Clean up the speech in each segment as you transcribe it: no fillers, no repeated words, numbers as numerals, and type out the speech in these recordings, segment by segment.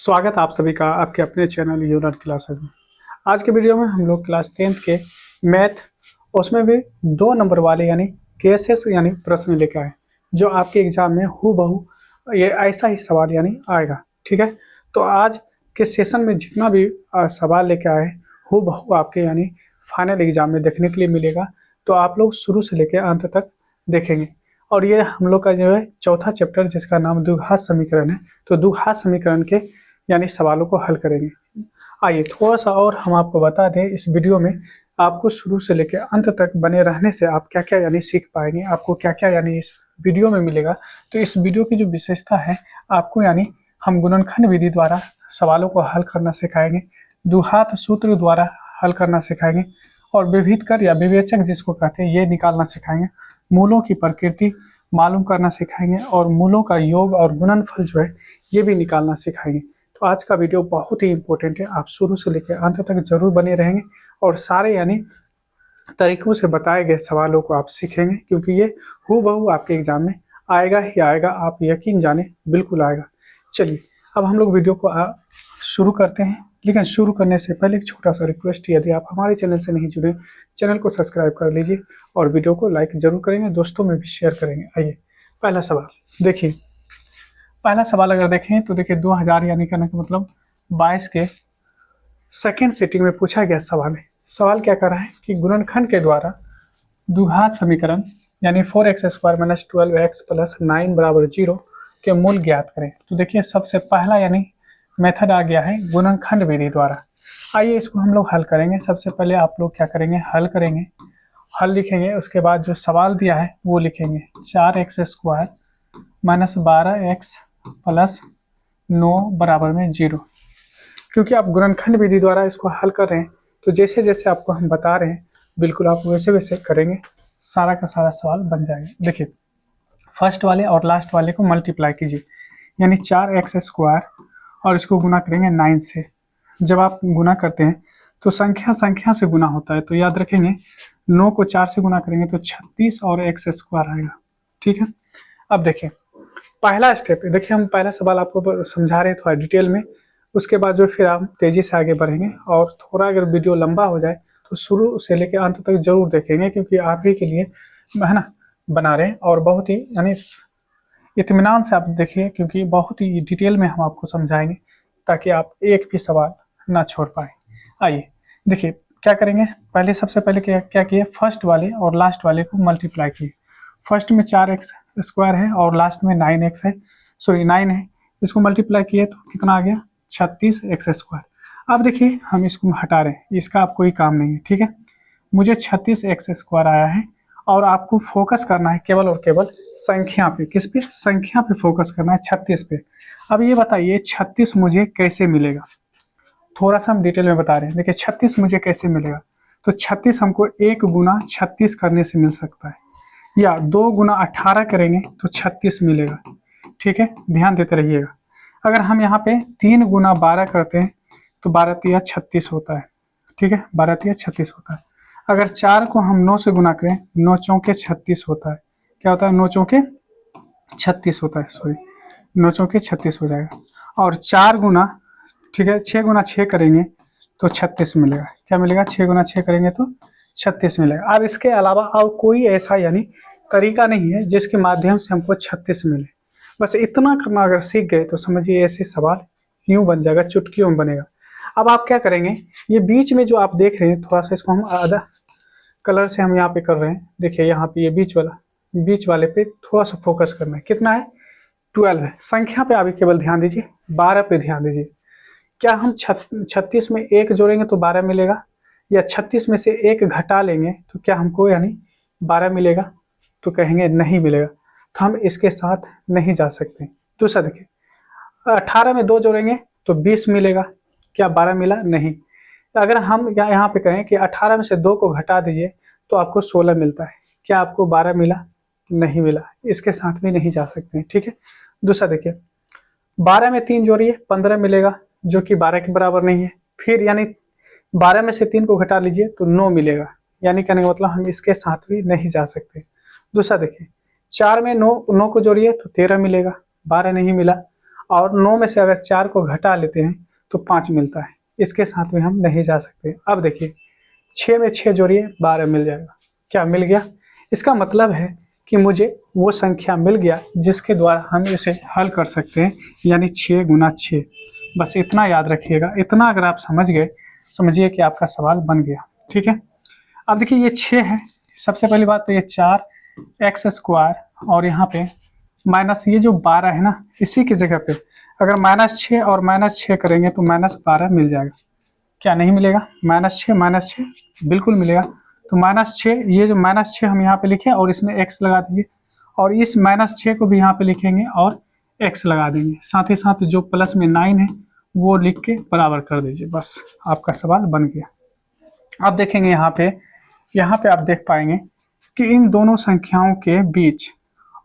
स्वागत आप सभी का आपके अपने चैनल यूलर्न क्लासेस में। आज के वीडियो में हम लोग क्लास 10th के मैथ उसमें भी 2 नंबर वाले यानी केसेस यानी प्रश्न लेकर आए जो आपके एग्जाम में हूबहू ये ऐसा ही सवाल यानी आएगा। ठीक है, तो आज के सेशन में जितना भी सवाल लेकर आए हूबहू आपके यानी फाइनल एग्जाम में देखने के लिए मिलेगा। तो आप लोग शुरू से लेकर अंत तक देखेंगे। और ये हम लोग का जो है चौथा चैप्टर जिसका नाम द्विघात समीकरण है। तो द्विघात समीकरण के यानी सवालों को हल करेंगे। आइए थोड़ा सा और हम आपको बता दें, इस वीडियो में आपको शुरू से लेकर अंत तक बने रहने से आप क्या क्या यानी सीख पाएंगे, आपको क्या क्या यानी इस वीडियो में मिलेगा। तो इस वीडियो की जो विशेषता है, आपको यानी हम गुणनखंड विधि द्वारा सवालों को हल करना सिखाएंगे, द्विघात सूत्र द्वारा हल करना सिखाएंगे और विभेदकर या विवेचक जिसको कहते हैं ये निकालना सिखाएंगे, मूलों की प्रकृति मालूम करना सिखाएंगे और मूलों का योग और गुणनफल जो है ये भी निकालना सिखाएंगे। तो आज का वीडियो बहुत ही इंपॉर्टेंट है, आप शुरू से लेकर अंत तक जरूर बने रहेंगे और सारे यानी तरीकों से बताए गए सवालों को आप सीखेंगे, क्योंकि ये हूबहू आपके एग्जाम में आएगा ही आएगा, आप यकीन जाने बिल्कुल आएगा। चलिए अब हम लोग वीडियो को शुरू करते हैं, लेकिन शुरू करने से पहले एक छोटा सा रिक्वेस्ट, यदि आप हमारे चैनल से नहीं जुड़े चैनल को सब्सक्राइब कर लीजिए और वीडियो को लाइक जरूर करेंगे, दोस्तों में भी शेयर करेंगे। आइए पहला सवाल देखिए। पहला सवाल अगर देखें तो देखिए 2000 यानी कहने का मतलब 22 के सेकेंड सिटिंग में पूछा गया सवाल है। सवाल क्या कर रहा है कि गुणनखंड के द्वारा द्विघात समीकरण यानी 4x² - 12x + 9 = 0 के मूल ज्ञात करें। तो देखिए सबसे पहला यानी मेथड आ गया है गुणनखंड विधि द्वारा। आइए इसको हम लोग हल करेंगे। सबसे पहले आप लोग क्या करेंगे, हल करेंगे, हल लिखेंगे, उसके बाद जो सवाल दिया है वो लिखेंगे 4x² - 12x + 9 = 0। क्योंकि आप गुणनखंड विधि द्वारा इसको हल कर रहे हैं, तो जैसे जैसे आपको हम बता रहे हैं बिल्कुल आप वैसे वैसे करेंगे, सारा का सारा सवाल बन जाएगा। देखिए फर्स्ट वाले और लास्ट वाले को मल्टीप्लाई कीजिए, यानी 4x² और इसको गुना करेंगे 9 से। जब आप गुना करते हैं तो संख्या संख्या से गुना होता है, तो याद रखेंगे 9 को 4 से गुना करेंगे तो 36 और x² आएगा। ठीक है, अब देखिए पहला स्टेप, देखिए हम पहला सवाल आपको समझा रहे हैं थोड़ा डिटेल में, उसके बाद जो फिर हम तेज़ी से आगे बढ़ेंगे और थोड़ा अगर वीडियो लंबा हो जाए तो शुरू से लेकर अंत तक जरूर देखेंगे, क्योंकि आप ही के लिए है ना बना रहे हैं और बहुत ही यानी इत्मीनान से आप देखिए, क्योंकि बहुत ही डिटेल में हम आपको समझाएंगे ताकि आप एक भी सवाल ना छोड़ पाए। आइए देखिए क्या करेंगे, पहले सबसे पहले क्या किए, फर्स्ट वाले और लास्ट वाले को मल्टीप्लाई किए। फर्स्ट में 4x² है और लास्ट में 9x है, सॉरी 9 है, इसको मल्टीप्लाई किए तो कितना आ गया 36x²। अब देखिए हम इसको हटा रहे हैं, इसका आप कोई काम नहीं है। ठीक है, मुझे 36x² आया है और आपको फोकस करना है केवल और केवल संख्या पे। किस पे? संख्या पे फोकस करना है, 36 पे। अब ये बताइए 36 मुझे कैसे मिलेगा, थोड़ा सा हम डिटेल में बता रहे हैं। देखिए 36 मुझे कैसे मिलेगा, तो 36 हमको 1 गुना 36 करने से मिल सकता है, या 2 गुना 18 करेंगे तो 36 मिलेगा। ठीक है, ध्यान देते रहिएगा। अगर हम यहाँ पे 3 गुना 12 करते हैं तो 12 तिया 36 होता है। ठीक है, 12 तिया 36 होता है। अगर 4 को हम 9 से गुना करें, 9 चौके 36 होता है। क्या होता है? 9 चौके 36 होता है, सॉरी 9 चौके 36 हो जाएगा। और 4 गुना, ठीक है, 6 गुना 6 करेंगे तो 36 मिलेगा। क्या मिलेगा? 6 गुना 6 करेंगे तो 36 मिलेगा। अब इसके अलावा और कोई ऐसा यानी तरीका नहीं है जिसके माध्यम से हमको 36 मिले। बस इतना करना अगर सीख गए तो समझिए ऐसे सवाल यूं बन जाएगा, चुटकियों में बनेगा। अब आप क्या करेंगे, ये बीच में जो आप देख रहे हैं, थोड़ा सा इसको हम आधा कलर से हम यहाँ पे कर रहे हैं। देखिए यहाँ पे ये बीच वाले पे थोड़ा सा फोकस करना है। कितना है? 12 है। संख्या पे अभी केवल ध्यान दीजिए, 12 पे ध्यान दीजिए। क्या हम 36 में 1 जोड़ेंगे तो 12 मिलेगा, या 36 में से 1 घटा लेंगे तो क्या हमको यानी 12 मिलेगा? तो कहेंगे नहीं मिलेगा, तो हम इसके साथ नहीं जा सकते। दूसरा देखिए, 18 में 2 जोड़ेंगे तो 20 मिलेगा, क्या 12 मिला? नहीं। अगर हम यहाँ पे कहें कि 18 में से 2 को घटा दीजिए तो आपको 16 मिलता है, क्या आपको 12 मिला? नहीं मिला, इसके साथ भी नहीं जा सकते हैं। ठीक है, दूसरा देखिए, 12 में 3 जोड़िए 15 मिलेगा, जो कि 12 के बराबर नहीं है। फिर यानी 12 में से 3 को घटा लीजिए तो 9 मिलेगा, यानी कहने का मतलब हम इसके साथ भी नहीं जा सकते। दूसरा देखिए, 4 में 9 को जोड़िए तो 13 मिलेगा, 12 नहीं मिला। और 9 में से अगर 4 को घटा लेते हैं तो 5 मिलता है। इसके साथ में हम नहीं जा सकते। अब देखिए 6 में 6 जोड़िए 12 मिल जाएगा। क्या मिल गया? इसका मतलब है कि मुझे वो संख्या मिल गया जिसके द्वारा हम इसे हल कर सकते हैं, यानी 6 गुना 6। बस इतना याद रखिएगा। इतना अगर आप समझ गए, समझिए कि आपका सवाल बन गया। ठीक है। अब देखिए ये 6 है। सबसे पहली बात तो ये 4x² और यहाँ पे माइनस ये जो 12 है ना, इसी की जगह पे अगर -6 और -6 करेंगे तो -12 मिल जाएगा। क्या नहीं मिलेगा? -6 बिल्कुल मिलेगा। तो -6, ये जो -6 हम यहाँ पे लिखे और इसमें x लगा दीजिए, और इस -6 को भी यहाँ पे लिखेंगे और x लगा देंगे। साथ ही साथ जो प्लस में 9 है वो लिख के बराबर कर दीजिए। बस आपका सवाल बन गया। अब देखेंगे यहाँ पे आप देख पाएंगे कि इन दोनों संख्याओं के बीच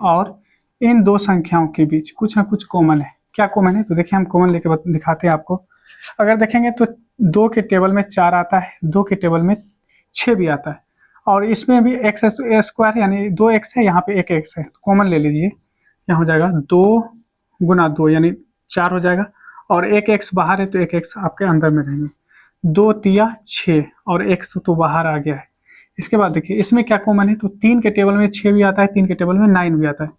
और इन दो संख्याओं के बीच कुछ ना कुछ कॉमन है। क्या कॉमन है? तो देखिए हम कॉमन लेके दिखाते हैं आपको। अगर देखेंगे तो 2 के टेबल में 4 आता है, 2 के टेबल में 6 भी आता है, और इसमें भी x² यानी 2x है, यहाँ पे 1x है। तो कॉमन ले लीजिए। यहाँ हो जाएगा 2 गुना 2 यानी 4 हो जाएगा, और 1x बाहर है तो 1x आपके अंदर में रहेंगे। 2 तिया 6 और x तो बाहर आ गया है। इसके बाद देखिए इसमें क्या कॉमन है? तो 3 के टेबल में 6 भी आता है, 3 के टेबल में 9 भी आता है।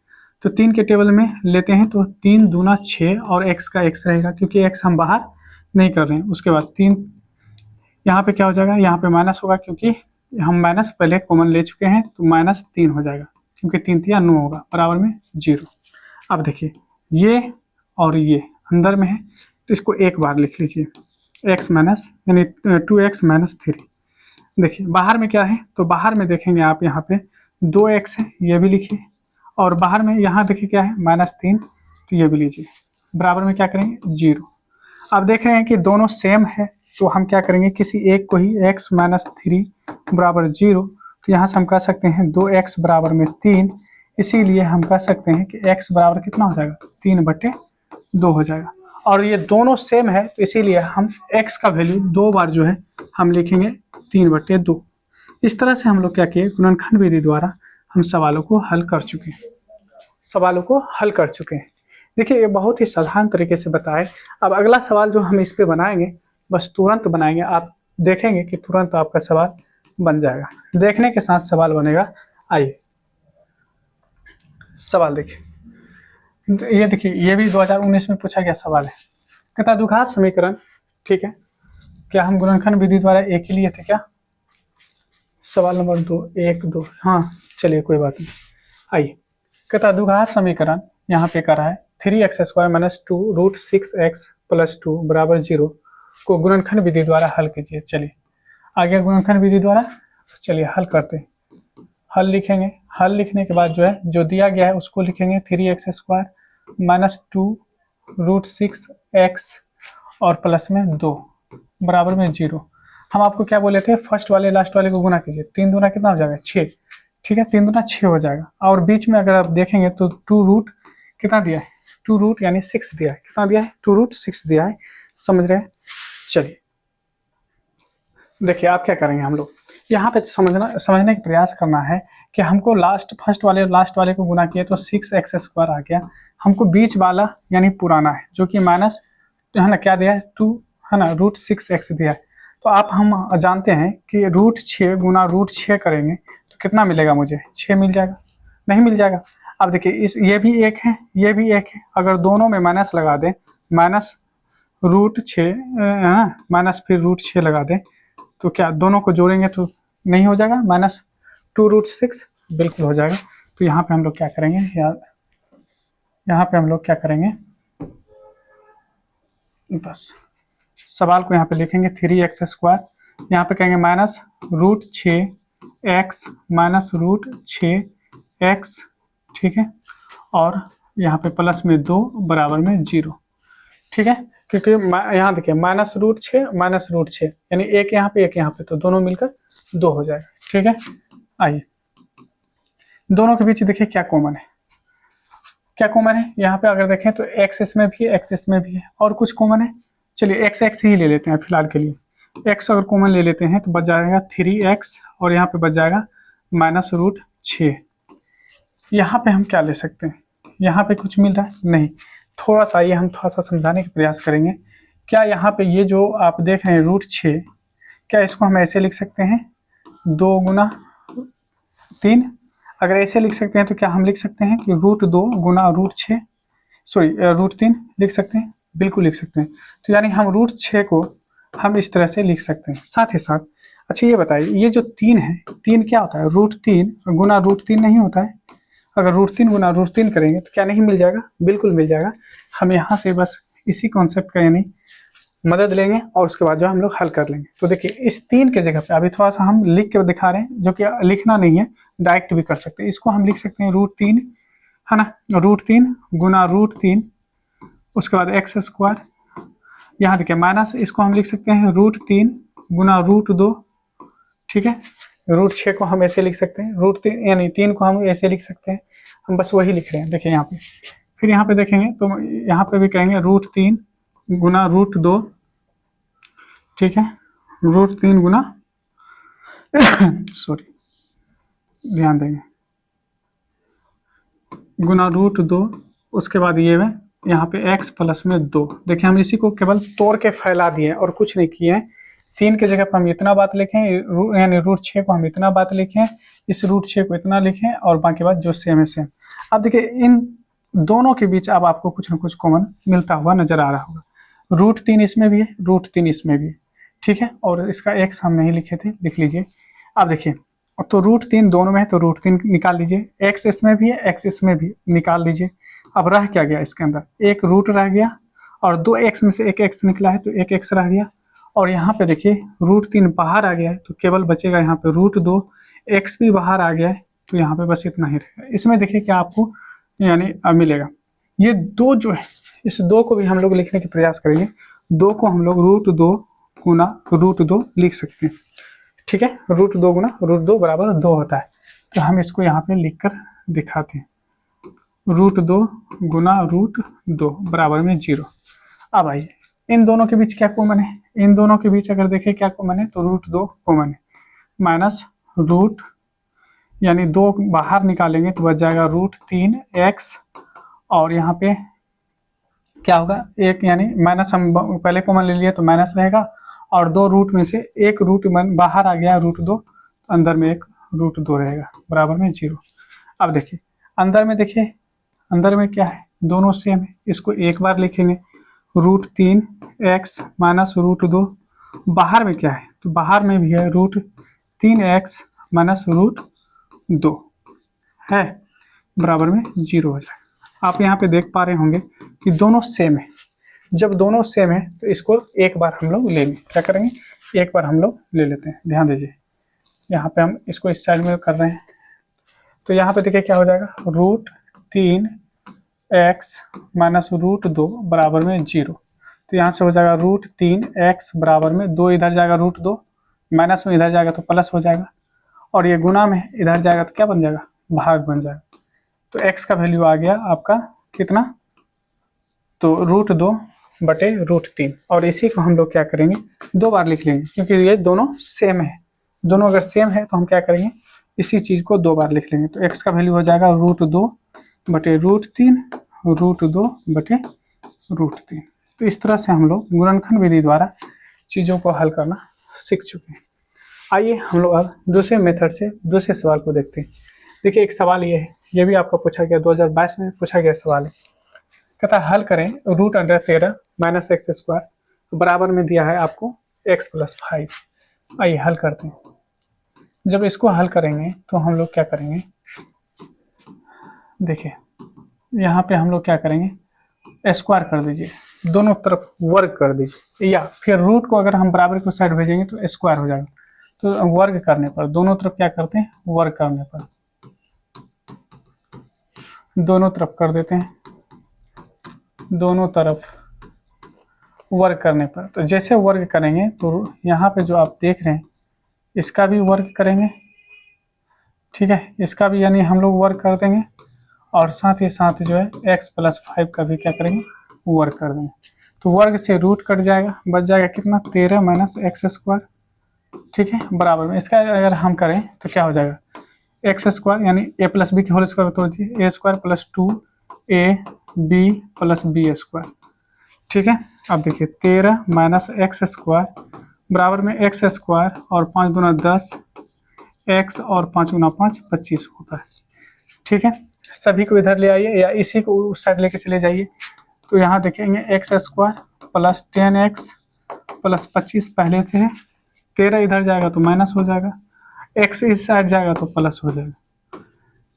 तो 3 के टेबल में लेते हैं तो 3 दूना 6 और x का x रहेगा, क्योंकि x हम बाहर नहीं कर रहे हैं। उसके बाद 3 यहाँ पे क्या हो जाएगा? यहाँ पे माइनस होगा, क्योंकि हम माइनस पहले कॉमन ले चुके हैं, तो -3 हो जाएगा, क्योंकि 3 तिया 9 होगा, बराबर में 0। अब देखिए ये और ये अंदर में है, तो इसको एक बार लिख लीजिए, x माइनस यानी 2x - 3। देखिए बाहर में क्या है? तो बाहर में देखेंगे आप यहाँ पे 2x है, ये भी लिखिए, और बाहर में यहाँ देखिए क्या है? -3, तो ये भी लीजिए। बराबर में क्या करेंगे? 0। अब देख रहे हैं कि दोनों सेम है, तो हम क्या करेंगे? किसी एक को ही x - 3 बराबर 0, तो यहाँ से हम कह सकते हैं 2x बराबर में 3। इसीलिए हम कह सकते हैं कि x बराबर कितना हो जाएगा? 3/2 हो जाएगा। और ये दोनों सेम है, तो इसीलिए हम x का वैल्यू 2 बार जो है हम लिखेंगे 3/2। इस तरह से हम लोग क्या किए? गुणनखंड विधि द्वारा हम सवालों को हल कर चुके हैं। देखिए ये बहुत ही साधारण तरीके से बताए। अब अगला सवाल जो हम इस पे बनाएंगे, बस तुरंत बनाएंगे, आप देखेंगे कि तुरंत आपका सवाल बन जाएगा। देखने के साथ सवाल बनेगा। आइए सवाल देखिए। ये देखिए ये भी 2019 में पूछा गया सवाल है। कहता द्विघात समीकरण, ठीक है, क्या हम गुणनखंड विधि द्वारा एक ही लिए थे क्या? सवाल नंबर 2, 1, 2, हाँ चलिए कोई बात नहीं। आइए, कहता द्विघात समीकरण यहाँ पे कर रहा है 3x² - 2 √6x + 2 बराबर 0 को गुणनखंड विधि द्वारा हल कीजिए। चलिए आगे गुणनखंड विधि द्वारा चलिए हल करते हैं। हल लिखेंगे। हल लिखने के बाद जो है जो दिया गया है उसको लिखेंगे 3x² - 2 √6x और प्लस में 2 बराबर में 0। हम आपको क्या बोले थे? फर्स्ट वाले लास्ट वाले को गुना कीजिए। 3 दूना कितना हो जाएगा? 6। ठीक है, 3 दूना 6 हो जाएगा। और बीच में अगर आप देखेंगे तो 2 रूट कितना दिया है? 2 रूट यानी 6 दिया है। कितना दिया है? 2 रूट 6 दिया है। समझ रहे हैं? चलिए देखिए आप क्या करेंगे, हम लोग यहाँ पे समझने का प्रयास करना है कि हमको फर्स्ट वाले लास्ट वाले को गुना किए तो 6x² आ गया। हमको बीच वाला यानी पुराना है जो कि माइनस है ना, क्या दिया है? 2 है ना, √6x दिया है। तो आप हम जानते हैं कि √6 गुना √6 करेंगे तो कितना मिलेगा? मुझे 6 मिल जाएगा? नहीं मिल जाएगा। अब देखिए ये भी एक है, ये भी एक है, अगर दोनों में माइनस लगा दें, -√6 माइनस फिर √6 लगा दें, तो क्या दोनों को जोड़ेंगे तो नहीं हो जाएगा? -2 √6 बिल्कुल हो जाएगा। तो यहाँ पे हम लोग क्या करेंगे? यहाँ पे हम लोग क्या करेंगे? बस सवाल को यहाँ पे लिखेंगे 3x², यहाँ पे कहेंगे -√6x -√6x, ठीक है, और यहाँ पे प्लस में 2 बराबर में 0, ठीक है, क्योंकि यहाँ देखिए -√6 यानी एक यहाँ पे एक यहाँ पे, तो दोनों मिलकर 2 हो जाएगा। ठीक है, आइए दोनों के बीच देखिए क्या कॉमन है। क्या कॉमन है? यहाँ पे अगर देखें तो x इसमें भी है, x इसमें भी है, और कुछ कॉमन है। चलिए x ही ले लेते हैं फिलहाल के लिए। x अगर कॉमन ले लेते हैं तो बच जाएगा 3x, और यहाँ पे बच जाएगा -√6। यहाँ पे हम क्या ले सकते हैं? यहाँ पे कुछ मिल रहा है? नहीं। थोड़ा सा ये हम थोड़ा सा समझाने का प्रयास करेंगे। क्या यहाँ पे ये जो आप देख रहे हैं √6, क्या इसको हम ऐसे लिख सकते हैं 2 गुना 3? अगर ऐसे लिख सकते हैं तो क्या हम लिख सकते हैं कि √2 गुना √6, सॉरी √3 लिख सकते हैं? बिल्कुल लिख सकते हैं। तो यानी हम √6 को हम इस तरह से लिख सकते हैं। साथ ही साथ अच्छा ये बताइए, ये जो 3 है, 3 क्या होता है? √3 गुना √3 नहीं होता है? अगर √3 गुना √3 करेंगे तो क्या नहीं मिल जाएगा? बिल्कुल मिल जाएगा। हम यहाँ से बस इसी कॉन्सेप्ट का यानी मदद लेंगे और उसके बाद जो हम लोग हल कर लेंगे। तो देखिए इस 3 के जगह पे अभी थोड़ा सा हम लिख के दिखा रहे हैं, जो कि लिखना नहीं है, डायरेक्ट भी कर सकते हैं। इसको हम लिख सकते हैं √3, है ना, √3 गुना √3, उसके बाद x², यहाँ देखिए माइनस, इसको हम लिख सकते हैं √3 गुना √2, ठीक है। √6 को हम ऐसे लिख सकते हैं, √3 यानी 3 को हम ऐसे लिख सकते हैं। हम बस वही लिख रहे हैं, देखिए यहाँ पे। फिर यहाँ पे देखेंगे तो यहाँ पे भी कहेंगे √3 गुना √2, ठीक है, √3 गुना सॉरी ध्यान देंगे, गुना √2, उसके बाद ये है यहाँ पे x प्लस में 2। देखिए हम इसी को केवल तोड़ के फैला दिए और कुछ नहीं किए हैं। 3 के जगह पर हम इतना बात लिखें, यानी √6 को हम इतना बात लिखें, इस √6 को इतना लिखें और बाकी बात जो सेम है सेम। अब देखिए इन दोनों के बीच अब आपको कुछ ना कुछ कॉमन मिलता हुआ नजर आ रहा होगा। √3 इसमें भी है, √3 इसमें भी है, ठीक है। और इसका x हम नहीं लिखे थे, लिख लीजिए। अब देखिए तो √3 दोनों में है तो √3 निकाल लीजिए, x इसमें भी है, x इसमें भी निकाल लीजिए। अब रह क्या गया इसके अंदर? एक रूट रह गया और 2x में से एक x निकला है तो एक x रह गया। और यहाँ पे देखिए √3 बाहर आ गया है तो केवल बचेगा यहाँ पे √2, x भी बाहर आ गया है तो यहाँ पे बस इतना ही रहेगा। इसमें देखिए क्या आपको यानी मिलेगा। ये 2 जो है, इस 2 को भी हम लोग लिखने का प्रयास करेंगे। 2 को हम लोग √2 गुना √2 लिख सकते हैं, ठीक है। √2 गुना √2 बराबर 2 होता है। तो हम इसको यहाँ पे लिख कर दिखाते हैं, √2 गुना √2 बराबर में 0। अब आइए इन दोनों के बीच क्या कॉमन है? इन दोनों के बीच अगर देखें क्या कॉमन है तो √2 कॉमन है, माइनस रूट यानी 2 बाहर निकालेंगे तो बच जाएगा √3x, और यहाँ पे क्या होगा एक, यानी माइनस हम पहले कॉमन ले लिए तो माइनस रहेगा, और 2 रूट में से एक रूट बाहर आ गया √2, अंदर में एक √2 रहेगा बराबर में 0। अब देखिए अंदर में, देखिए अंदर में क्या है, दोनों सेम है। इसको एक बार लिखेंगे √3x माइनस √2। बाहर में क्या है तो बाहर में भी है √3x माइनस √2 है बराबर में 0 हो जाएगा। आप यहाँ पे देख पा रहे होंगे कि दोनों सेम है। जब दोनों सेम है तो इसको एक बार हम लोग लेंगे, क्या करेंगे, एक बार हम लोग ले लेते हैं। ध्यान दीजिए यहाँ पे हम इसको इस साइड में कर रहे हैं तो यहाँ पे देखिए क्या हो जाएगा, √3x माइनस √2 बराबर में 0। तो यहाँ से हो जाएगा √3x बराबर में 2, इधर जाएगा √2, माइनस में इधर जाएगा तो प्लस हो जाएगा, और ये गुना में इधर जाएगा तो क्या बन जाएगा, भाग बन जाएगा। तो x का वैल्यू आ गया आपका कितना, तो √2 बटे √3। और इसी को हम लोग क्या करेंगे 2 बार लिख लेंगे, क्योंकि ये दोनों सेम है। दोनों अगर सेम है तो हम क्या करेंगे, इसी चीज़ को 2 बार लिख लेंगे। तो x का वैल्यू हो जाएगा √2 बटे √3, √2 बटे √3। तो इस तरह से हम लोग गुणनखंड विधि द्वारा चीज़ों को हल करना सीख चुके हैं। आइए हम लोग अब दूसरे मेथड से दूसरे सवाल को देखते हैं। देखिए एक सवाल ये है, ये भी आपका पूछा गया, 2022 में पूछा गया सवाल है। कहता है हल करें √13 माइनस x² बराबर में दिया है आपको x प्लस 5। आइए हल करते हैं। जब इसको हल करेंगे तो हम लोग क्या करेंगे, देखिए यहाँ पे हम लोग क्या करेंगे, स्क्वायर कर दीजिए, दोनों तरफ वर्ग कर दीजिए, या फिर रूट को अगर हम बराबर को साइड भेजेंगे तो स्क्वायर हो जाएगा। तो वर्ग करने पर दोनों तरफ क्या करते हैं, वर्ग करने पर दोनों तरफ कर देते हैं, दोनों तरफ वर्ग करने पर। तो जैसे वर्ग करेंगे तो यहाँ पे जो आप देख रहे हैं इसका भी वर्ग करेंगे, ठीक है, इसका भी यानी हम लोग वर्ग कर देंगे, और साथ ही साथ जो है x प्लस 5 का भी क्या करेंगे, वर्ग कर देंगे। तो वर्ग से रूट कट जाएगा, बच जाएगा कितना, 13 माइनस x², ठीक है, बराबर में इसका अगर हम करें तो क्या हो जाएगा, x² यानी a प्लस बी की होल स्क्वायर, तो a² plus 2a b plus b square. ठीक है, अब देखिए 13 माइनस एक्स स्क्वायर बराबर में एक्स स्क्वायर और 5 दूना 10, एक्स और 5 गुना 5 25 होता है। ठीक है, सभी को इधर ले आइए या इसी को उस साइड लेके चले जाइए। तो यहाँ देखेंगे x square plus 10x plus 25 पहले से है, 13 इधर जाएगा तो माइनस हो जाएगा, एक्स इस साइड जाएगा तो प्लस हो जाएगा,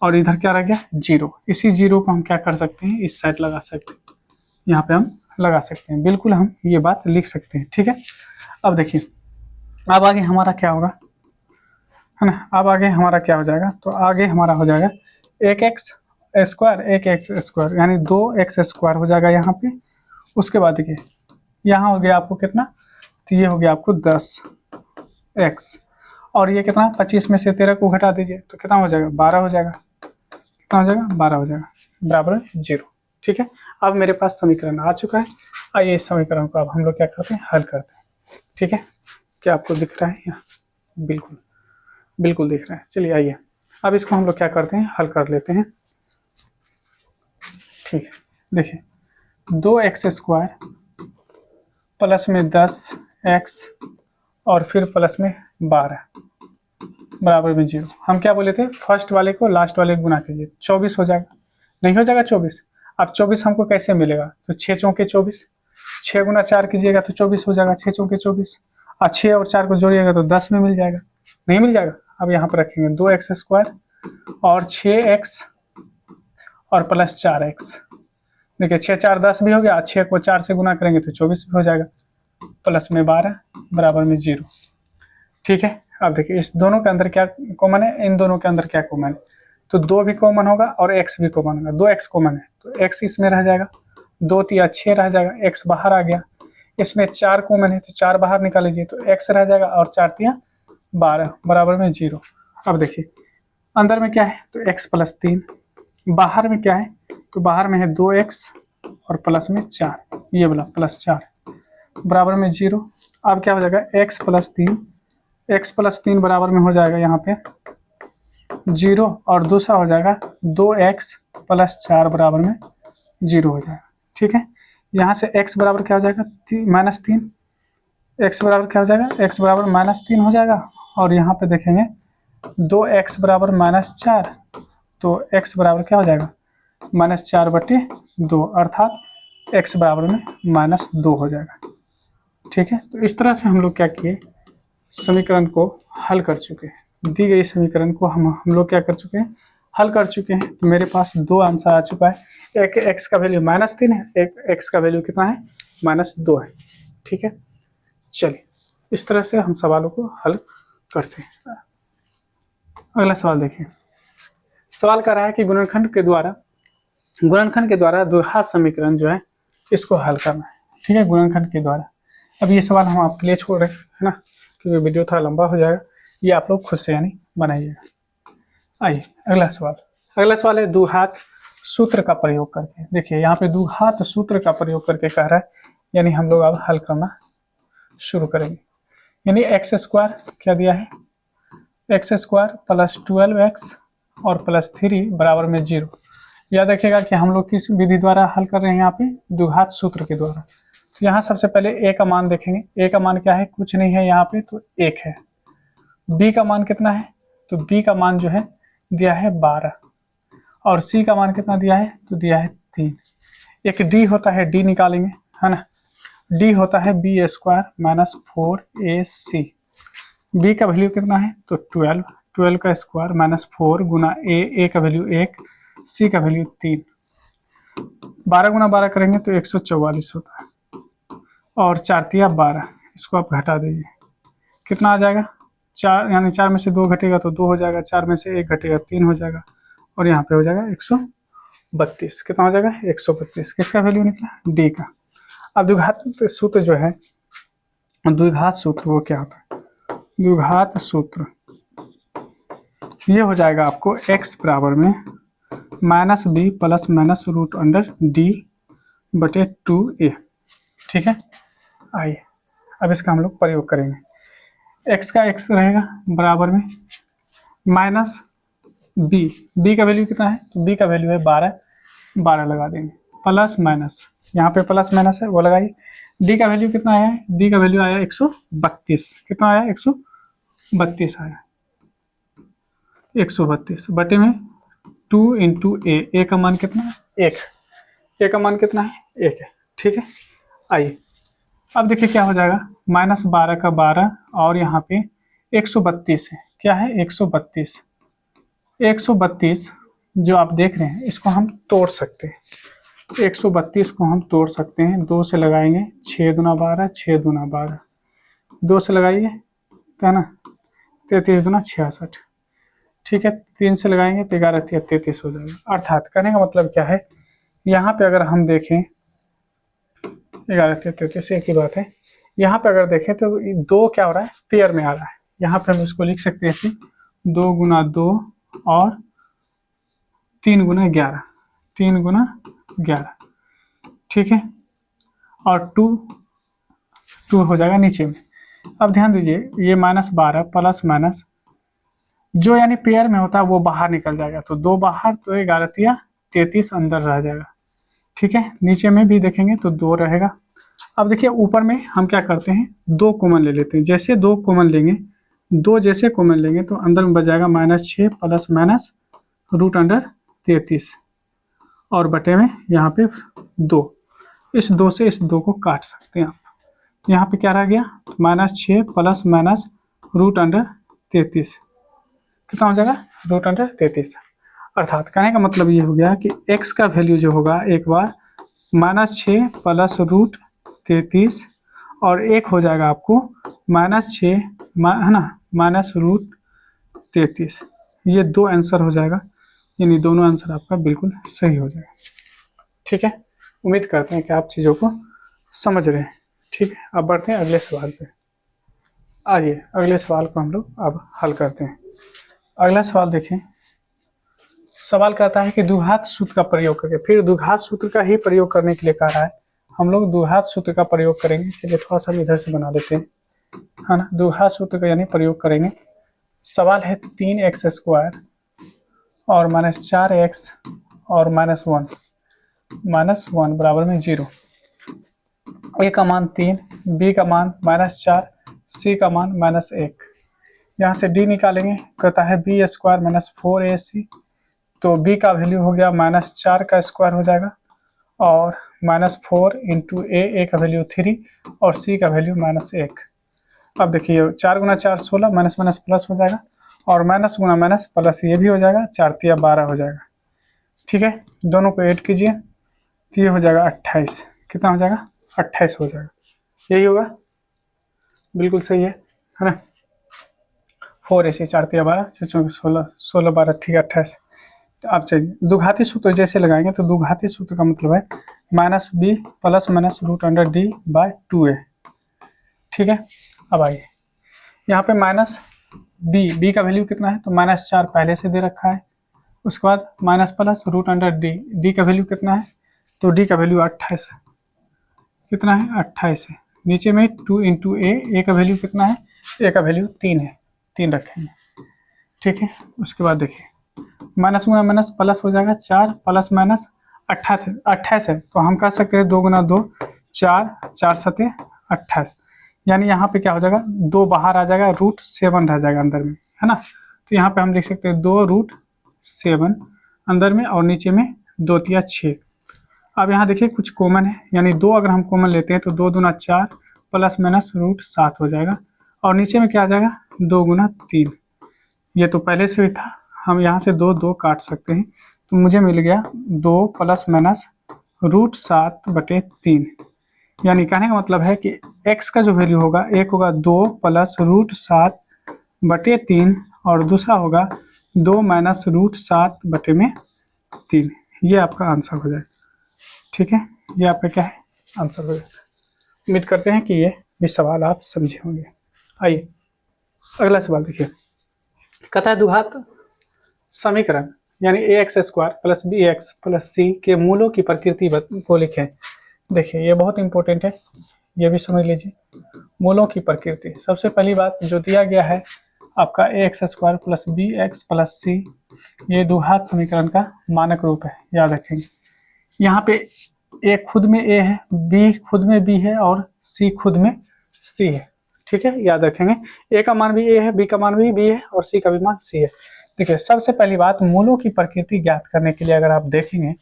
और इधर क्या रह गया 0। इसी 0 को हम क्या कर सकते हैं, इस साइड लगा सकते हैं, यहाँ पे हम लगा सकते हैं, बिल्कुल हम ये बात लिख सकते हैं। ठीक है, अब देखिए अब आगे हमारा क्या होगा, है ना, अब आगे हमारा क्या हो जाएगा, तो आगे हमारा हो जाएगा एक एक्स स्क्वायर एक एक्स स्क्वायर यानी 2x स्क्वायर हो जाएगा यहाँ पे। उसके बाद देखिए यहाँ हो गया आपको कितना, तो ये हो गया आपको 10x, और ये कितना 25 में से 13 को घटा दीजिए तो कितना हो जाएगा 12 हो जाएगा, कितना हो जाएगा 12 हो जाएगा बराबर 0। ठीक है, अब मेरे पास समीकरण आ चुका है। आइए इस समीकरण को अब हम लोग क्या करते हैं, हल करते हैं। ठीक है, क्या आपको दिख रहा है यहाँ, बिल्कुल बिल्कुल दिख रहा है। चलिए आइए अब इसको हम लोग क्या करते हैं, हल कर लेते हैं। ठीक है, देखिए 2x स्क्वायर प्लस में 10x और फिर प्लस में 12 बराबर में 0। हम क्या बोले थे, फर्स्ट वाले को लास्ट वाले को गुना कीजिए, 24 हो जाएगा, नहीं हो जाएगा 24। अब 24 हमको कैसे मिलेगा, तो 6 चौके 24, 6 गुना 4 कीजिएगा तो 24 हो जाएगा, 6 चौके 24, और 6 और 4 को जोड़िएगा तो 10 में मिल जाएगा, नहीं मिल जाएगा। अब यहाँ पर रखेंगे 2x स्क्वायर और 6x और प्लस 4x, देखिए 6 4 10 भी हो गया, 6 को 4 से गुना करेंगे तो 24 भी हो जाएगा, प्लस में 12 बराबर में 0। ठीक है, अब देखिए इस दोनों के अंदर क्या कॉमन है, इन दोनों के अंदर क्या कॉमन है, तो 2 भी कॉमन होगा और x भी कॉमन होगा, 2x कॉमन है तो x इसमें रह जाएगा, 2 तिया 6 रह जाएगा, x बाहर आ गया, इसमें 4 कॉमन है तो 4 बाहर निकाल लीजिए तो x रह जाएगा और 4 तिया 12 बराबर में 0। अब देखिए अंदर में क्या है, तो x प्लस 3, बाहर में क्या है, तो बाहर में है 2x और प्लस में 4, ये बोला प्लस 4 बराबर में 0। अब क्या हो जाएगा x प्लस 3 बराबर में हो जाएगा यहाँ पे 0, और दूसरा हो जाएगा 2x प्लस 4 बराबर में 0 हो जाएगा। ठीक है, यहाँ से x बराबर क्या हो जाएगा -3, x बराबर क्या हो जाएगा, x बराबर -3 हो जाएगा, और यहाँ पे देखेंगे 2x बराबर -4, तो x बराबर क्या हो जाएगा -4/2, अर्थात x बराबर में -2 हो जाएगा। ठीक है, तो इस तरह से हम लोग क्या किए, समीकरण को हल कर चुके हैं, दी गई समीकरण को हम लोग क्या कर चुके हैं, हल कर चुके हैं। तो मेरे पास 2 आंसर आ चुका है, एक x का वैल्यू -3 है, एक x का वैल्यू कितना है -2 है। ठीक है, चलिए इस तरह से हम सवालों को हल करते हैं। अगला सवाल देखिए, सवाल कर रहा है कि गुणनखंड के द्वारा द्विघात समीकरण जो है इसको हल करना है। ठीक है, गुणनखंड के द्वारा। अब ये सवाल हम आपके लिए छोड़ रहे हैं, है ना, क्योंकि वीडियो थोड़ा लंबा हो जाएगा, ये आप लोग खुद से यानी बनाइएगा। आइए अगला सवाल है द्विघात सूत्र का प्रयोग करके। देखिए यहाँ पे द्विघात सूत्र का प्रयोग करके कह रहा है, यानी हम लोग अब हल करना शुरू करेंगे। यानी एक्स स्क्वायर क्या दिया है, एक्स स्क्वायर प्लस 12x और प्लस 3 बराबर में 0। याद रखिएगा कि हम लोग किस विधि द्वारा हल कर रहे हैं, यहाँ पे द्विघात सूत्र के द्वारा। तो यहाँ सबसे पहले a का मान देखेंगे, a का मान क्या है, कुछ नहीं है यहाँ पे, तो 1 है। b का मान कितना है, तो b का मान जो है दिया है 12, और c का मान कितना दिया है, तो दिया है 3। एक d होता है, d निकालेंगे, है ना, d होता है b square minus 4ac। b का वैल्यू कितना है, तो 12 का स्क्वायर माइनस 4 गुना a का वैल्यू 1, c का वैल्यू 3, 12 गुना 12 करेंगे तो 144 होता है, और 4 तिया 12, इसको आप घटा दीजिए, कितना आ जाएगा 4, यानी 4 में से 2 घटेगा तो 2 हो जाएगा, 4 में से 1 घटेगा 3 हो जाएगा, और यहाँ पे हो जाएगा 132। कितना हो जाएगा 132, किसका वैल्यू निकला, डी का। अब द्विघात सूत्र जो है, द्विघात सूत्र वो क्या होता है, द्विघात सूत्र ये हो जाएगा आपको x बराबर में -b plus minus root under d बटे 2a। ठीक है, आइए अब इसका हम लोग प्रयोग करेंगे। x का x रहेगा बराबर में माइनस b, b का वैल्यू कितना है, तो b का वैल्यू है 12 लगा देंगे, प्लस माइनस, यहाँ पे प्लस माइनस है वो लगाइए। डी का वैल्यू कितना आया है, डी का वैल्यू आया 132, कितना आया 132 आया, 132 बटे में 2 इंटू ए का मान कितना है 1, ए का मान कितना है 1 है। ठीक है, आइए अब देखिए क्या हो जाएगा, -12 का 12 और यहाँ पे 132 है, क्या है 132, 132 जो आप देख रहे हैं इसको हम तोड़ सकते हैं, 132 को हम तोड़ सकते हैं, 2 से लगाएंगे 6 दूना 12, 6 दूना 12, 2 से लगाइए तो है ना 33 दूना 66, ठीक है, 3 से लगाएंगे तो 11 33 हो जाएगा। अर्थात कहने का मतलब क्या है, यहाँ पे अगर हम देखें 11 33 एक ही बात है, यहाँ पे अगर देखें तो 2 क्या हो रहा है पेयर में आ रहा है, यहाँ पे हम इसको लिख सकते हैं ऐसे 2 गुना 2 और 3 गुना 11, 3 गुना 11, ठीक है, और 2 हो जाएगा नीचे में। अब ध्यान दीजिए ये -12 प्लस माइनस जो यानी पेयर में होता है वो बाहर निकल जाएगा, तो 2 बाहर तो 11 33 अंदर रह जाएगा, ठीक है, नीचे में भी देखेंगे तो 2 रहेगा। अब देखिए ऊपर में हम क्या करते हैं 2 कॉमन ले लेते हैं, जैसे 2 कॉमन लेंगे, 2 जैसे कॉमन लेंगे तो अंदर में बच जाएगा -6 प्लस माइनस √33 और बटे में यहाँ पे 2, इस 2 से इस 2 को काट सकते हैं आप, यहाँ पे क्या रह गया -6 प्लस माइनस √33, कितना हो जाएगा √33। अर्थात कहने का मतलब ये हो गया कि x का वैल्यू जो होगा एक बार -6 प्लस √33 और एक हो जाएगा आपको -6 है ना -√33, ये 2 आंसर हो जाएगा, यानी दोनों आंसर आपका बिल्कुल सही हो जाएगा। ठीक है, उम्मीद करते हैं कि आप चीज़ों को समझ रहे हैं। ठीक है, अब बढ़ते हैं अगले सवाल पे। आइए अगले सवाल को हम लोग अब हल करते हैं। अगला सवाल देखें, सवाल कहता है कि द्विघात सूत्र का प्रयोग करके, फिर द्विघात सूत्र का ही प्रयोग करने के लिए कह रहा है, हम लोग द्विघात सूत्र का प्रयोग करेंगे। चलिए थोड़ा सा इधर से बना देते हैं, है ना, द्विघात सूत्र का यानी प्रयोग करेंगे। सवाल है 3x² और -4x और -1 बराबर में 0, a का मान 3, b का मान -4, c का मान -1। यहाँ से d निकालेंगे, कहता है b² -4ac, तो b का वैल्यू हो गया -4 का स्क्वायर हो जाएगा और -4 इंटू a का वैल्यू 3 और c का वैल्यू -1। अब देखिए 4 गुना 4 16, माइनस माइनस प्लस हो जाएगा और माइनस गुना माइनस प्लस ये भी हो जाएगा, 4 तिया 12 हो जाएगा। ठीक है, दोनों को ऐड कीजिए तो ये हो जाएगा 28, कितना हो जाएगा 28 हो जाएगा, यही होगा, बिल्कुल सही है ना। 4 ऐसे 4 तिया 12, 16 16 12, ठीक है 28। तो आप चाहिए द्विघाती सूत्र जैसे लगाएंगे तो द्विघाती सूत्र का मतलब है -b प्लस माइनस √d/2a। ठीक है, अब आइए यहाँ पे b का वैल्यू कितना है, तो -4 पहले से दे रखा है, उसके बाद माइनस प्लस √d, d का वैल्यू कितना है, तो d का वैल्यू 28 है, कितना है 28 है, नीचे में 2 इंटू a का वैल्यू कितना है, a का वैल्यू 3 है, 3 रखेंगे। ठीक है, उसके बाद देखिए माइनस गुना माइनस प्लस हो जाएगा, 4 प्लस माइनस 28 है, तो हम कह सकते हैं 2 गुना 2 4, 4 सते 28, यानी यहाँ पे क्या हो जाएगा 2 बाहर आ जाएगा, √7 रह जाएगा अंदर में, है ना। तो यहाँ पे हम लिख सकते हैं 2√7 अंदर में और नीचे में 2 तिया 6। अब यहाँ देखिए कुछ कॉमन है, यानी 2 अगर हम कॉमन लेते हैं तो 2 दूना 4 प्लस माइनस √7 हो जाएगा और नीचे में क्या आ जाएगा 2 गुना 3, ये तो पहले से भी था, हम यहाँ से 2 काट सकते हैं, तो मुझे मिल गया 2 प्लस माइनस √7/3, यानी कहने का मतलब है कि x का जो वैल्यू होगा एक होगा 2 प्लस √7/3 और दूसरा होगा 2 माइनस √7/3, ये आपका आंसर हो जाएगा। ठीक है, ये आपका क्या है आंसर हो जाएगा। उम्मीद करते हैं कि ये भी सवाल आप समझे होंगे। आइए अगला सवाल देखिए, कहता है द्विघात समीकरण यानी ax² plus bx plus c के मूलों की प्रकृति को लिखें। देखिए ये बहुत इंपॉर्टेंट है, ये भी समझ लीजिए। मूलों की प्रकृति, सबसे पहली बात जो दिया गया है आपका ax² plus bx plus c, ये द्विघात समीकरण का मानक रूप है, याद रखेंगे। यहाँ पे ए खुद में ए है, बी खुद में बी है और सी खुद में सी है। ठीक है, याद रखेंगे ए का मान भी ए है, बी का मान भी बी है और सी का भी मान सी है। देखिए सबसे पहली बात, मूलों की प्रकृति ज्ञात करने के लिए अगर आप देखेंगे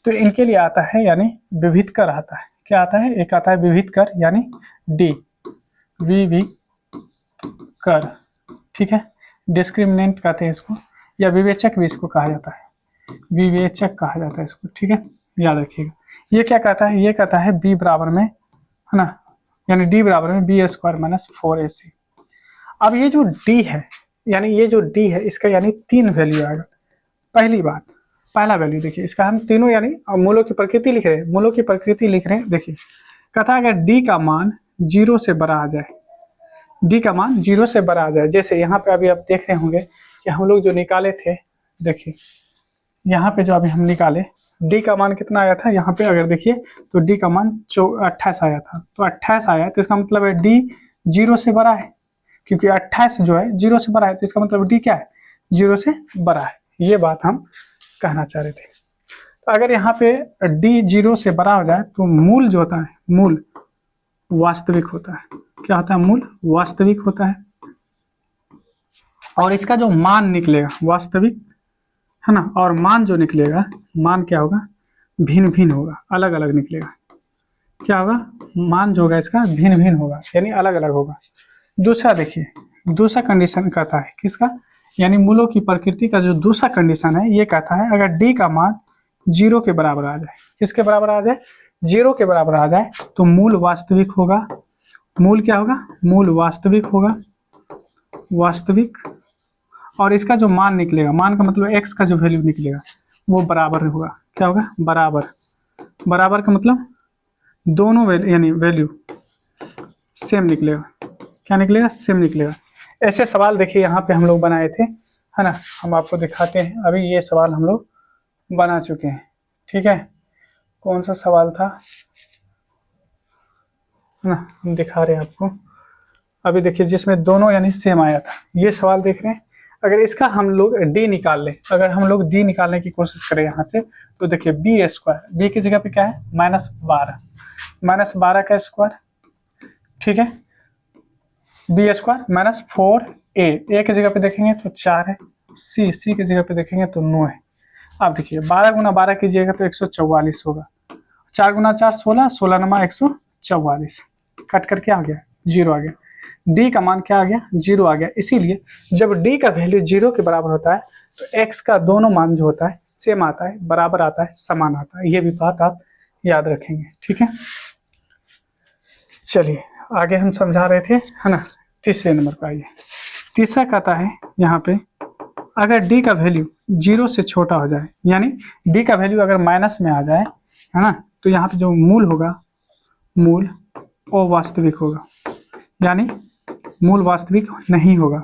तो इनके लिए आता है यानी विविध कर आता है। क्या आता है? एक आता है विविध कर यानी डी, विविध कर। ठीक है, डिस्क्रिमिनेंट कहते हैं इसको, या विवेचक भी इसको कहा जाता है, विवेचक कहा जाता है इसको। ठीक है, याद रखिएगा। ये क्या कहता है? ये कहता है बी बराबर में, है ना, यानी डी बराबर में बी स्क्वायर माइनस 4ac। अब ये जो डी है, यानी ये जो डी है इसका यानी 3 वैल्यू आएगा। पहली बात, पहला वैल्यू देखिए इसका, हम तीनों यानी मूलों की प्रकृति लिख रहे हैं, मूलों की प्रकृति लिख रहे हैं। देखिए कहता है अगर डी का मान 0 से बड़ा आ जाए, डी का मान 0 से बड़ा आ जाए, जैसे यहाँ पे अभी आप देख रहे होंगे कि हम लोग जो निकाले थे, देखिए यहाँ पे जो अभी हम निकाले डी का मान कितना आया था, यहाँ पे अगर देखिए तो डी का मान 28 आया था। तो 28 आया तो इसका मतलब है डी 0 से बड़ा है, क्योंकि 28 जो है 0 से बड़ा है, तो इसका मतलब डी क्या है? 0 से बड़ा है। ये बात हम कहना चाह रहे थे। तो अगर यहाँ पे डी 0 से बड़ा हो जाए तो मूल जो होता है, मूल वास्तविक होता है। क्या होता है? मूल वास्तविक होता है। और इसका जो मान निकलेगा वास्तविक, है ना, और मान जो निकलेगा, मान क्या होगा? भिन्न भिन्न होगा, अलग अलग निकलेगा। क्या होगा? मान जो होगा इसका भिन्न भिन्न होगा, यानी अलग अलग होगा। दूसरा देखिए, दूसरा कंडीशन कहता है किसका? यानी मूलों की प्रकृति का जो दूसरा कंडीशन है, ये कहता है अगर डी का मान 0 के बराबर आ जाए। किसके बराबर आ जाए? 0 के बराबर आ जाए तो मूल वास्तविक होगा। मूल क्या होगा? मूल वास्तविक होगा, वास्तविक। और इसका जो मान निकलेगा, मान का मतलब x का जो वैल्यू निकलेगा वो बराबर होगा। क्या होगा? बराबर। बराबर का मतलब दोनों वैल्यू यानी वैल्यू सेम निकलेगा। क्या निकलेगा? सेम निकलेगा। ऐसे सवाल देखिए यहाँ पे हम लोग बनाए थे, है ना, हम आपको दिखाते हैं। अभी ये सवाल हम लोग बना चुके हैं। ठीक है, कौन सा सवाल था, है ना, हम दिखा रहे हैं आपको। अभी देखिए जिसमें दोनों यानी सेम आया था, ये सवाल देख रहे हैं। अगर इसका हम लोग डी निकाल लें, अगर हम लोग डी निकालने की कोशिश करें यहाँ से, तो देखिए बी स्क्वायर, बी की जगह पे क्या है? -12, -12 का स्क्वायर। ठीक है, बी स्क्वायर -4a, ए की जगह पे देखेंगे तो 4 है, सी की जगह पे देखेंगे तो 9 है। अब देखिए 12 गुना 12 कीजिएगा तो 144 होगा, 4 गुना 4 16, 16 नमा 144, कट करके आ गया 0 आ गया। डी का मान क्या आ गया? 0 आ गया। इसीलिए जब डी का वैल्यू 0 के बराबर होता है तो x का दोनों मान जो होता है सेम आता है, बराबर आता है, समान आता है। ये भी बात आप याद रखेंगे। ठीक है, चलिए आगे हम समझा रहे थे, है ना। तीसरे नंबर पर आइए। तीसरा कहता है यहाँ पे अगर डी का वैल्यू 0 से छोटा हो जाए, यानी डी का वैल्यू अगर माइनस में आ जाए, है ना, तो यहाँ पे जो मूल होगा, मूल अवास्तविक होगा, यानी मूल वास्तविक नहीं होगा।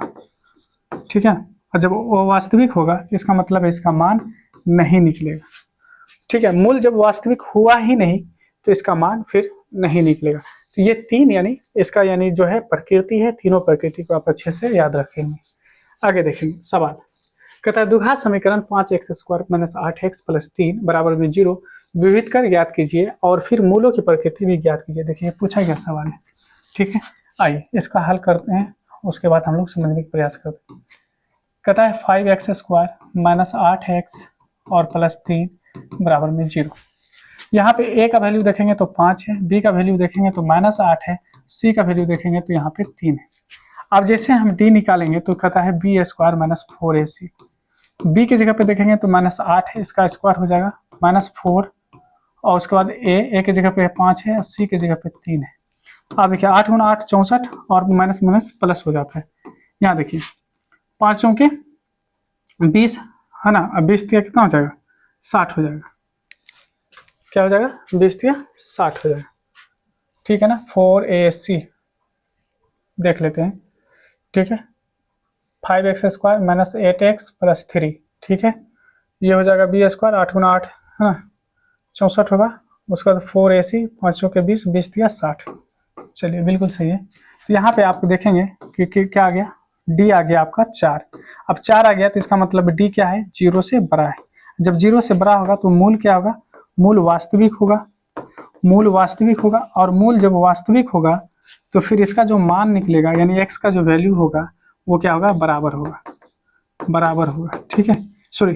ठीक है, और जब अवास्तविक होगा इसका मतलब है इसका मान नहीं निकलेगा। ठीक है, मूल जब वास्तविक हुआ ही नहीं तो इसका मान फिर नहीं निकलेगा। तो ये 3 यानी इसका यानी जो है प्रकृति है, तीनों प्रकृति को आप अच्छे से याद रखेंगे। आगे देखेंगे सवाल कहता है द्विघात समीकरण 5x² - 8x + 3 = 0 विविध कर ज्ञात कीजिए और फिर मूलों की प्रकृति भी ज्ञात कीजिए। देखिए पूछा गया सवाल है। ठीक है, आइए इसका हल करते हैं, उसके बाद हम लोग समझने का प्रयास करते हैं। कहता है 5x² - 8x और +3 = 0। यहाँ पे a का वैल्यू देखेंगे तो 5 है, b का वैल्यू देखेंगे तो -8 है, c का वैल्यू देखेंगे तो यहाँ पे 3 है। अब जैसे हम d निकालेंगे तो कहता है b² - 4ac। b की जगह पे देखेंगे तो -8 है, इसका स्क्वायर हो जाएगा -4, और उसके बाद a की जगह पे 5 है और c की जगह पे 3 है। अब देखिए 8 गुना 8 64 और माइनस माइनस प्लस हो जाता है। यहाँ देखिए 5 चौके 20, है ना, अब 20 कितना हो जाएगा? 60 हो जाएगा। क्या हो जाएगा? 20 60 हो जाएगा। ठीक है ना, 4ac देख लेते हैं। ठीक है, 5x² - 8x + 3। ठीक है, ये हो जाएगा b², 8 गुना 8, है ना, 64 होगा। उसके बाद 4ac, 5 चौके 20, 20 60। चलिए बिल्कुल सही है। तो यहाँ पे आप देखेंगे कि क्या आ गया? डी आ गया आपका 4। अब 4 आ गया तो इसका मतलब डी क्या है? 0 से बड़ा है। जब 0 से बड़ा होगा तो मूल क्या होगा? मूल वास्तविक होगा। मूल वास्तविक होगा, और मूल जब वास्तविक होगा तो फिर इसका जो मान निकलेगा यानी x का जो वैल्यू होगा वो क्या होगा, बराबर होगा, बराबर होगा, ठीक है, सॉरी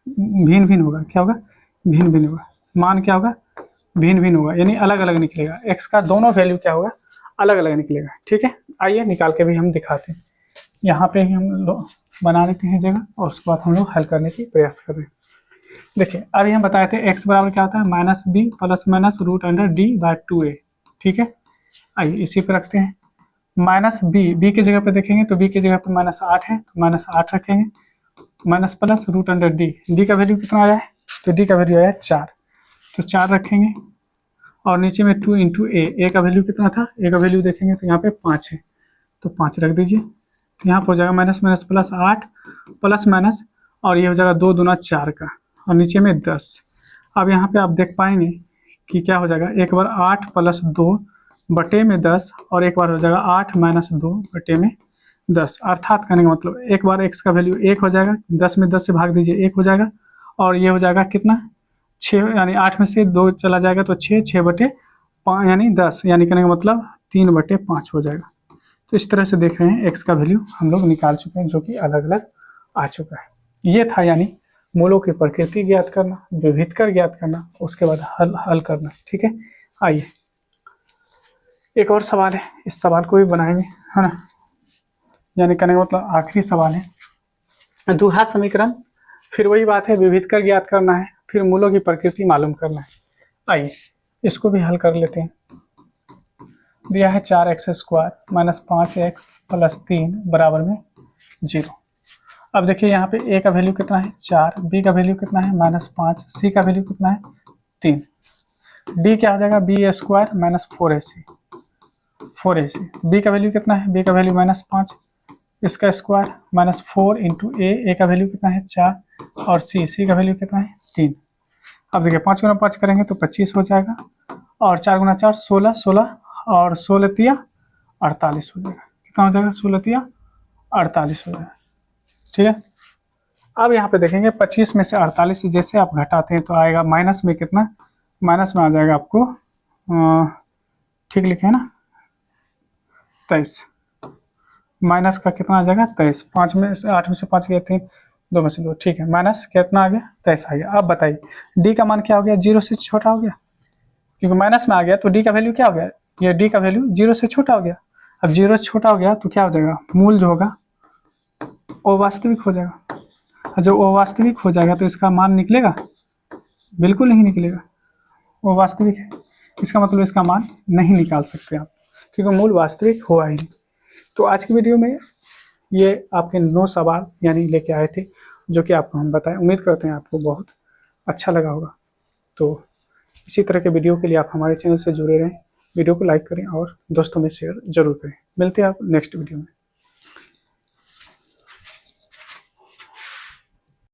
भिन्न भिन्न होगा, क्या होगा, भिन्न भिन्न होगा, मान क्या होगा, भिन्न भिन्न होगा, यानी अलग अलग निकलेगा, x का दोनों वैल्यू क्या होगा, अलग अलग निकलेगा, ठीक है। आइए निकाल के भी हम दिखाते हैं, यहाँ पे ही हम लोग बना लेते हैं जगह और उसके बाद हम लोग हल करने की प्रयास कर रहे हैं। देखिए अभी हम बताए थे x बराबर क्या होता है, -b plus minus root under d/2a, ठीक है। आइए इसी पे रखते हैं, -b की जगह पे देखेंगे तो b की जगह पे -8 है तो -8 रखेंगे, minus plus root under d का वैल्यू कितना आया है, तो d का वैल्यू आया 4, तो 4 रखेंगे, और नीचे में 2 इंटू a का वैल्यू कितना था, a का वैल्यू देखेंगे तो यहाँ पे 5 है तो 5 रख दीजिए, तो यहाँ पर हो जाएगा minus minus plus 8 plus minus, और ये हो जाएगा 2 दूना 4 का, और नीचे में 10। अब यहाँ पे आप देख पाएंगे कि क्या हो जाएगा, एक बार 8 प्लस 2 बटे में 10, और एक बार हो जाएगा 8 माइनस 2 बटे में 10, अर्थात कहने का मतलब एक बार x का वैल्यू 1 हो जाएगा, 10 में 10 से भाग दीजिए 1 हो जाएगा, और ये हो जाएगा कितना 6, यानी 8 में से 2 चला जाएगा तो 6 बटे 5 यानी 10, यानी कहने का मतलब 3 बटे 5 हो जाएगा। तो इस तरह से देख रहे हैं x का वैल्यू हम लोग निकाल चुके हैं जो कि अलग अलग आ चुका है। ये था यानी मूलों की प्रकृति ज्ञात करना, विविधकर ज्ञात करना, उसके बाद हल करना, ठीक है। आइए एक और सवाल है, इस सवाल को भी बनाएंगे, है ना, यानी कहने का मतलब आखिरी सवाल है, द्विघात समीकरण, फिर वही बात है, विविधकर ज्ञात करना है, फिर मूलों की प्रकृति मालूम करना है। आइए इसको भी हल कर लेते हैं। दिया है 4x² माइनस 5x प्लस 3 बराबर में 0। अब देखिए यहाँ पे a का वैल्यू कितना है 4, b का वैल्यू कितना है -5, c का वैल्यू कितना है 3, d क्या हो जाएगा b² माइनस 4ac, b का वैल्यू कितना है, b का वैल्यू -5, इसका स्क्वायर -4 इंटू a का वैल्यू कितना है 4, और c का वैल्यू कितना है 3। अब देखिए 5 गुना 5 करेंगे तो 25 हो जाएगा, और 4 गुना 4 16, 16 और 16 तिया 48 हो जाएगा, कितना हो जाएगा 16 तिया 48 हो जाएगा, ठीक है। अब यहाँ पे देखेंगे 25 में से 48 से जैसे आप घटाते हैं तो आएगा माइनस में कितना, माइनस में आ जाएगा आपको ठीक लिखे है ना 23, माइनस का कितना आ जाएगा 23, 5 में से 8 में से 5 गए 3, 2 में से 2, ठीक है, माइनस कितना आ गया 23 आ गया। अब बताइए डी का मान क्या हो गया, 0 से छोटा हो गया, क्योंकि माइनस में आ गया तो डी का वैल्यू क्या हो गया, ये डी का वैल्यू 0 से छोटा हो गया। अब 0 से छोटा हो गया तो क्या हो जाएगा, मूल जो होगा वो वास्तविक हो जाएगा, और जब वो वास्तविक हो जाएगा तो इसका मान निकलेगा, बिल्कुल नहीं निकलेगा, वो वास्तविक है, इसका मतलब इसका मान नहीं निकाल सकते आप, क्योंकि मूल वास्तविक हुआ ही नहीं। तो आज की वीडियो में ये आपके 9 सवाल यानी लेके आए थे जो कि आपको हम बताएं, उम्मीद करते हैं आपको बहुत अच्छा लगा होगा। तो इसी तरह के वीडियो के लिए आप हमारे चैनल से जुड़े रहें, वीडियो को लाइक करें और दोस्तों में शेयर जरूर करें। मिलते हैं आप नेक्स्ट वीडियो में।